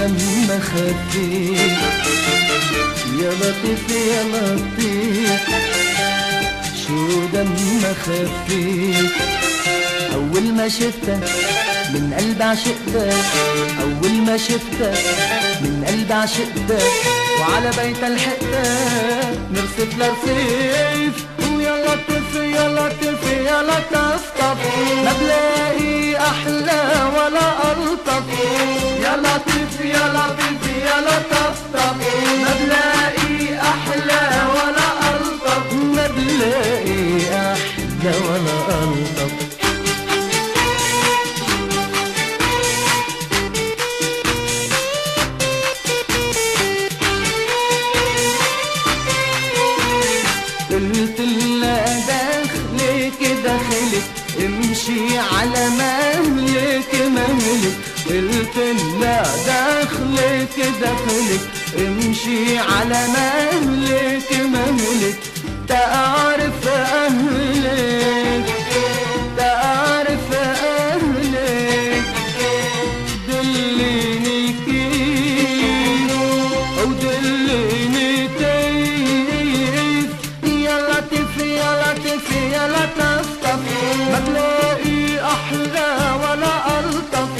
دم خفيف يا لطيف يا لطيف، شو دم خفيف. أول ما شفتك من قلب عشقتك، أول ما شفتك من قلب عشقتك، وعلى بيت الحقتك نرصف لرصيف. ويا لطيف يا لطيف يا لطفطف، ما بلاقي أحلى ولا ألطف. يا لطيف يا لطيف يا لطفطف، ما بلاقي أحلى ولا ألطف، ما بلاقي أحلى ولا ألطف. قلت لها دخلك دخلك، امشي على مهلك مهلك. قلت لها دخلك دخلك، امشي على مهلك مهلك. تعرف أهلك تعرف أهلك، دليني كيف أو دليني كيف. يا لطيف يا لطيف يا لطفطف، ما بلاقي أحلى ولا ألطف.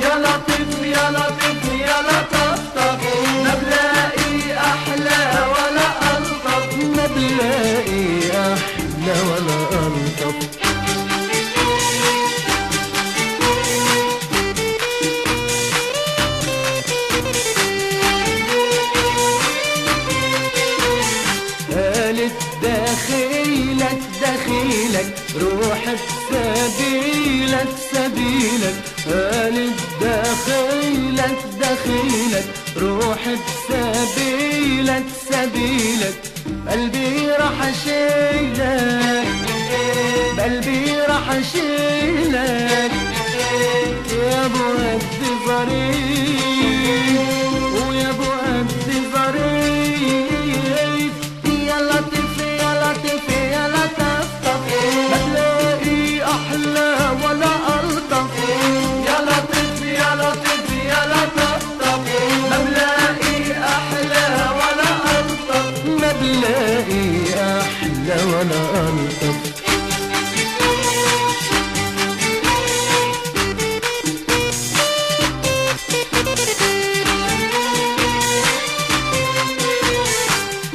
يا لطيف يا لطيف يا لطفطف، ما بلاقي أحلى ولا ألطف، ما بلاقي أحلى ولا ألطف. قالت دخيلك دخيلك، روح بسبيلك سبيلك. قالت دخيلك دخيلك، روح بسبيلك سبيلك. قلبي راح اشيلك قلبي راح اشيلك، يا ابو قد ظريف ويا ابو قد ظريف. يا لطيف يا لطيف يا لطفطف، ما تلاقي احلى ولا الطف. يا لطيف يا لطيف يا لطفطف، ما بلاقي احلى ولا الطف، ما بلاقي احلى ولا الطف.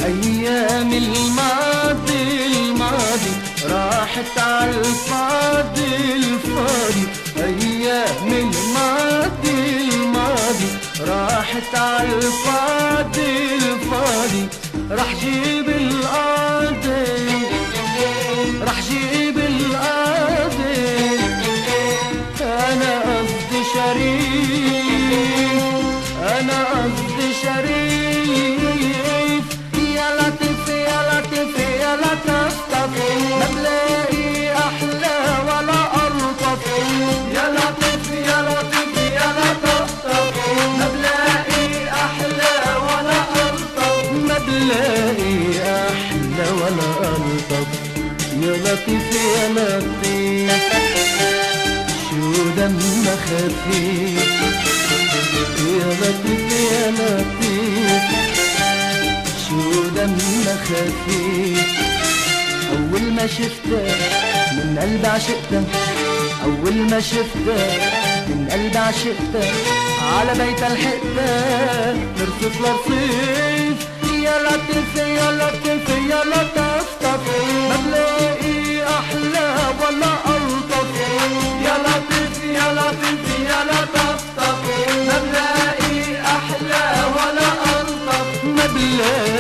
أيام الماضي الماضي راحت عالفاضي الفاضي. أيام الماضي الماضي راحت عالفاضي الفاضي. راح جيب القاضي راح جيب القاضي، أنا قصدي شريف أنا قصدي شريف. يا لطيف يا لطيف يا لطفطف، ما بلاقي أحلى ولا ألطف. يا لطيف يا لطيف يا لطفطف، ما بلاقي أحلى ولا ألطف، ما بلاقي أحلى ولا ألطف. يا لطيف يا لطيف، شو دم خفيف. يا لطيف يا لطيف، شو دم خفيف. أول ما شفتك من قلب عشقتك، أول ما شفتك من قلب عشقتك، على بيت الحقتك نرصف لرصيف. يا لطيف يا لطيف يا لطفطف، ما بلاقي أحلى ولا ألطف. يا لطيف يا لطيف يا لطفطف، ما بلاقي أحلى ولا ألطف، ما بلاقي